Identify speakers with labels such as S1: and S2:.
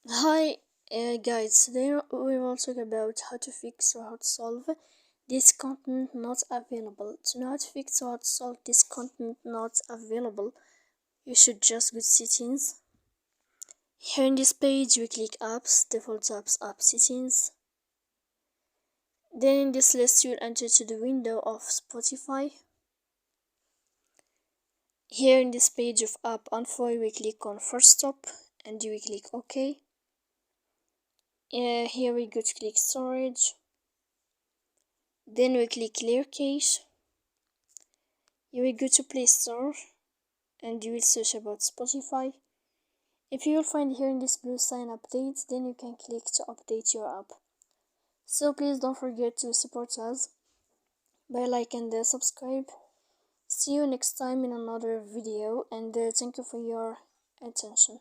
S1: Hi guys, today we will talk about how to fix or how to solve this content not available. To know how to fix or how to solve this content not available, you should just go to settings. Here in this page we click apps, default apps, app settings. Then in this list you'll enter to the window of Spotify. Here in this page of app info we click on first stop and you will click OK. Here we go to click storage. Then we click clear cache. You will go to Play Store and you will search about Spotify. If you will find here in this blue sign update, then you can click to update your app. So please don't forget to support us by like and subscribe. See you next time in another video, and thank you for your attention.